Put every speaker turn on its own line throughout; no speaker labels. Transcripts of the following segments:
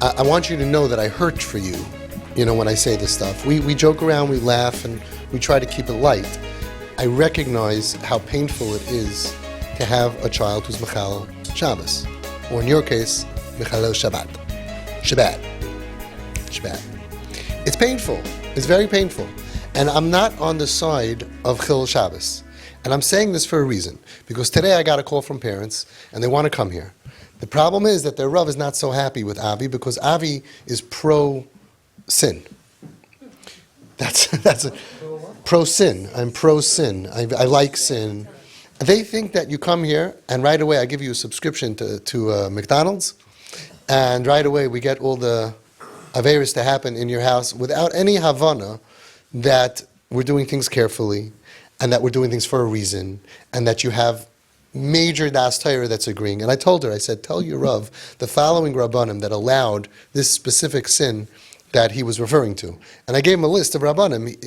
I want you to know that I hurt for you, when I say this stuff. We joke around, we laugh, and we try to keep it light. I recognize how painful it is to have a child who's Mechalel Shabbos, or in your case, Mechalel Shabbat. It's painful. It's very painful. And I'm not on the side of Chil Shabbos. And I'm saying this for a reason. Because today I got a call from parents, and they want to come here. The problem is that their Rav is not so happy with Avi, because Avi is pro-sin. That's pro-sin. I'm pro-sin. I like sin. They think that you come here, and right away I give you a subscription to McDonald's, and right away we get all the Averis to happen in your house without any Havana that we're doing things carefully, and that we're doing things for a reason, and that you have major Das Torah that's agreeing. And I told her, I said, tell your Rav the following Rabbanim that allowed this specific sin that he was referring to. And I gave him a list of Rabbanim.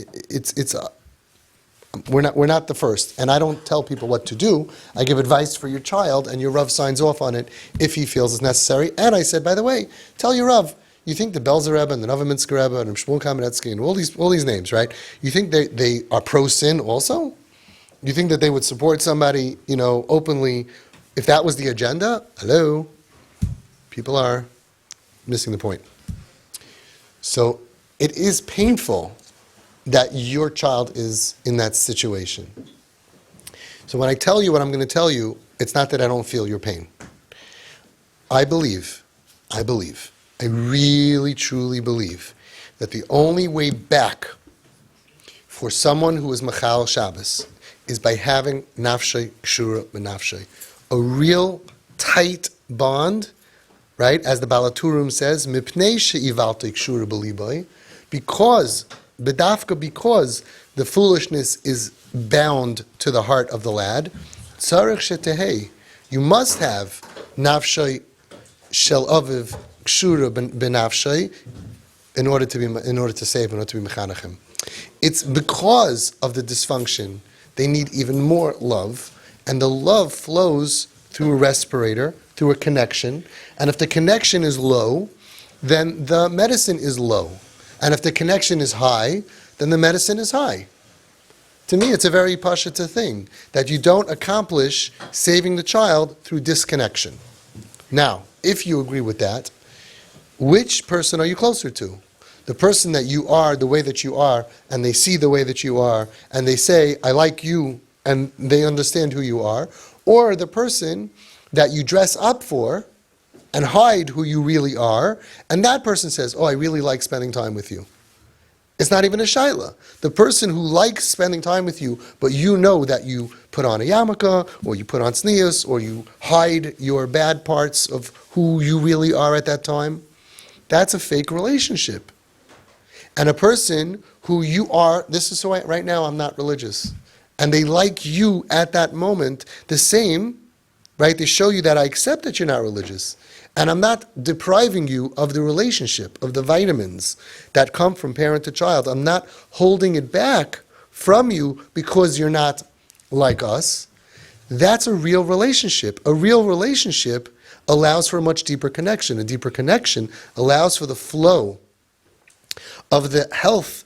We're not the first. And I don't tell people what to do. I give advice for your child, and your Rav signs off on it if he feels it's necessary. And I said, by the way, tell your Rav, you think the Belzer Rebbe and the Novominsker Rebbe and Shmuel Kamenetsky and all these names, right? You think they are pro-sin also? You think that they would support somebody, openly, if that was the agenda? Hello? People are missing the point. So it is painful that your child is in that situation. So when I tell you what I'm going to tell you, it's not that I don't feel your pain. I really, truly believe that the only way back for someone who is Mechal Shabbos is by having nafshay kshura b'nafshay, a real tight bond, right? As the Balaturum says, mipnei she'ivaltei kshura b'liboy, because the foolishness is bound to the heart of the lad. Tzarich shetehei, you must have nafshay shel aviv kshura b'nafshay in order to save, in order to be mechanachim. It's because of the dysfunction. They need even more love, and the love flows through a respirator, through a connection, and if the connection is low, then the medicine is low, and if the connection is high, then the medicine is high. To me, it's a very pashita thing, that you don't accomplish saving the child through disconnection. Now, if you agree with that, which person are you closer to? The person that you are the way that you are, and they see the way that you are, and they say, I like you, and they understand who you are, or the person that you dress up for and hide who you really are, and that person says, I really like spending time with you. It's not even a shaila. The person who likes spending time with you, but you know that you put on a yarmulke, or you put on tznius, or you hide your bad parts of who you really are at that time, that's a fake relationship. And a person who you are, this is why right now I'm not religious, and they like you at that moment, the same, right? They show you that I accept that you're not religious, and I'm not depriving you of the relationship, of the vitamins that come from parent to child. I'm not holding it back from you because you're not like us. That's a real relationship. A real relationship allows for a much deeper connection. A deeper connection allows for the flow of the health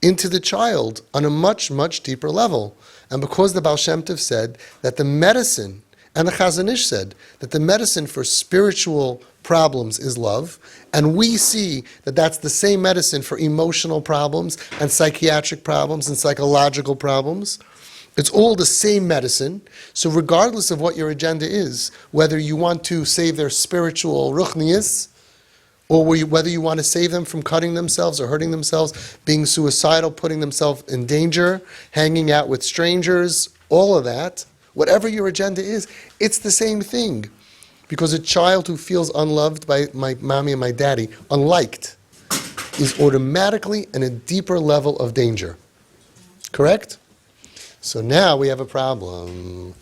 into the child on a much, much deeper level. And because the Baal Shem Tov said that the medicine, and the Chazon Ish said that the medicine for spiritual problems is love, and we see that that's the same medicine for emotional problems and psychiatric problems and psychological problems. It's all the same medicine. So regardless of what your agenda is, whether you want to save their spiritual ruchnius, or whether you want to save them from cutting themselves or hurting themselves, being suicidal, putting themselves in danger, hanging out with strangers, all of that, whatever your agenda is, it's the same thing. Because a child who feels unloved by my mommy and my daddy, unliked, is automatically in a deeper level of danger. Correct? So now we have a problem.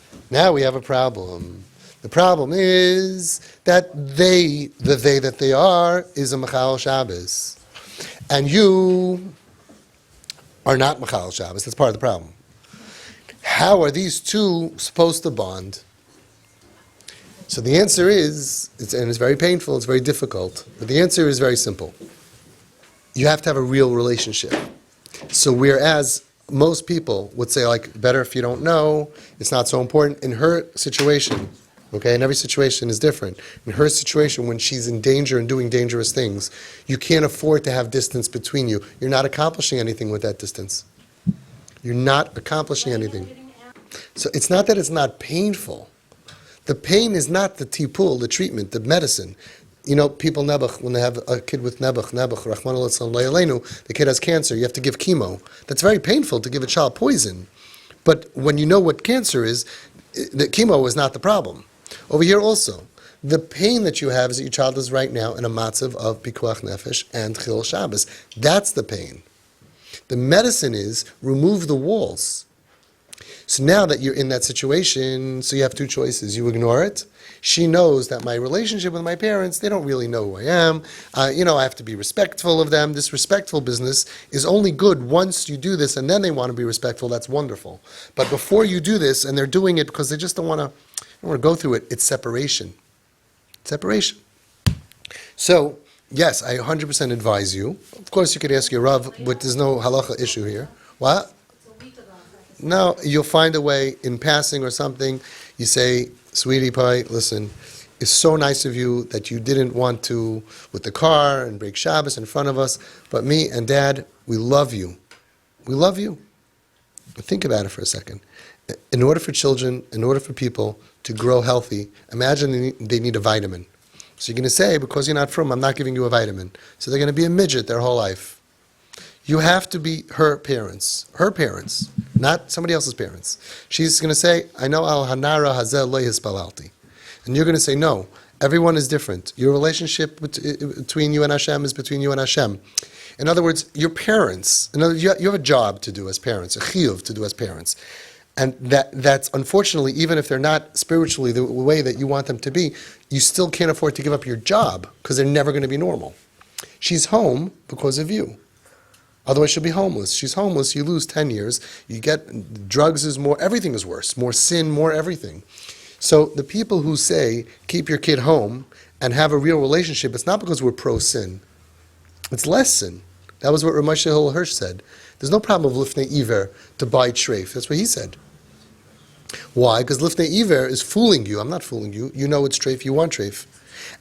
The problem is that the they that they are, is a Mechal Shabbos. And you are not Mechal Shabbos. That's part of the problem. How are these two supposed to bond? So the answer is, and it's very painful, it's very difficult, but the answer is very simple. You have to have a real relationship. So whereas most people would say, like, better if you don't know, it's not so important, in her situation, okay, and every situation is different. In her situation, when she's in danger and doing dangerous things, you can't afford to have distance between you. You're not accomplishing anything with that distance. You're not accomplishing anything. So it's not that it's not painful. The pain is not the tipul, the treatment, the medicine. You know, people nebuch, when they have a kid with nebuch, Rahman al, the kid has cancer, you have to give chemo. That's very painful to give a child poison. But when you know what cancer is, the chemo is not the problem. Over here also, the pain that you have is that your child is right now in a matzav of pikuach nefesh and chil Shabbos. That's the pain. The medicine is remove the walls. So now that you're in that situation, so you have two choices. You ignore it. She knows that my relationship with my parents, they don't really know who I am. I have to be respectful of them. This respectful business is only good once you do this, and then they want to be respectful. That's wonderful. But before you do this, and they're doing it because they just don't want to go through it, it's separation. Separation. So, yes, I 100% advise you. Of course, you could ask your Rav, but there's no halacha issue here. What? No, you'll find a way in passing or something. You say, sweetie pie, listen, it's so nice of you that you didn't want to with the car and break Shabbos in front of us, but me and Dad, we love you. We love you. Think about it for a second. In order for children, in order for people to grow healthy, imagine they need a vitamin. So you're going to say, because you're not from, I'm not giving you a vitamin. So they're going to be a midget their whole life. You have to be her parents, not somebody else's parents. She's going to say, I know al hanara hazel lo hispalalti. And you're going to say, no, everyone is different. Your relationship between you and Hashem is between you and Hashem. In other words, your parents, you have a job to do as parents, a chiyuv to do as parents. And that's unfortunately, even if they're not spiritually the way that you want them to be, you still can't afford to give up your job because they're never going to be normal. She's home because of you. Otherwise, she'll be homeless. She's homeless, you lose 10 years. You get, drugs is more, everything is worse. More sin, more everything. So the people who say, keep your kid home and have a real relationship, it's not because we're pro-sin. It's less sin. That was what Ramesh Hirsch said. There's no problem of lifnei iver to buy treif. That's what he said. Why? Because lifnei iver is fooling you. I'm not fooling you. You know it's treif, you want treif.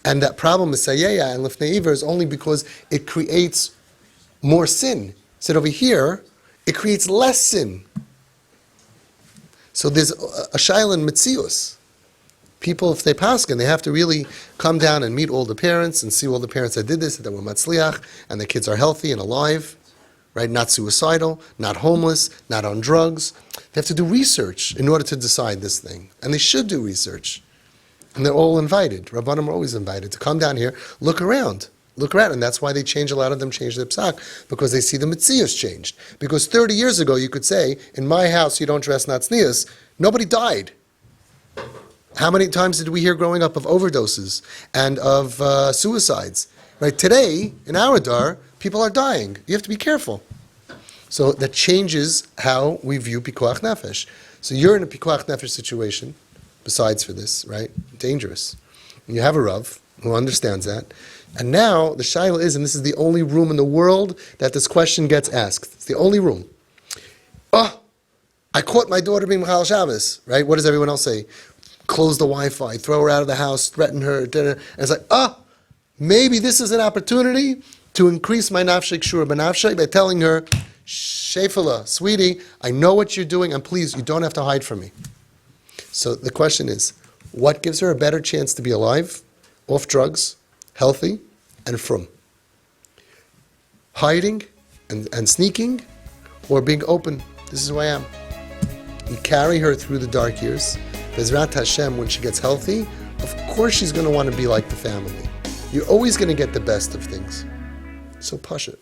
And that problem is sayaya and lifnei iver is only because it creates more sin. So over here, it creates less sin. So there's a shaila in Metzius. People, if they paskin, they have to really come down and meet all the parents and see all the parents that did this, that were matzliach, and the kids are healthy and alive, right? Not suicidal, not homeless, not on drugs. They have to do research in order to decide this thing. And they should do research. And they're all invited. Rabbanim are always invited to come down here, look around. And that's why they change, a lot of them change their psak, because they see the metzius changed. Because 30 years ago, you could say, in my house, you don't dress natznius. Nobody died. How many times did we hear growing up of overdoses and of suicides? Right? Today, in our dar, people are dying. You have to be careful. So that changes how we view pikuach nefesh. So you're in a pikuach nefesh situation, besides for this, right? Dangerous. And you have a Rav who understands that. And now the shaila is, and this is the only room in the world that this question gets asked. It's the only room. Oh, I caught my daughter being Mechal Shabbos, right? What does everyone else say? Close the Wi-Fi, throw her out of the house, threaten her, and it's like, maybe this is an opportunity to increase my nafshei kshura b'nafshei by telling her, Shefala, sweetie, I know what you're doing, and please, you don't have to hide from me. So the question is, what gives her a better chance to be alive, off drugs, healthy, and frum? Hiding and sneaking, or being open? This is who I am. You carry her through the dark years. Bezrat Hashem, when she gets healthy, of course she's going to want to be like the family. You're always going to get the best of things. So push it.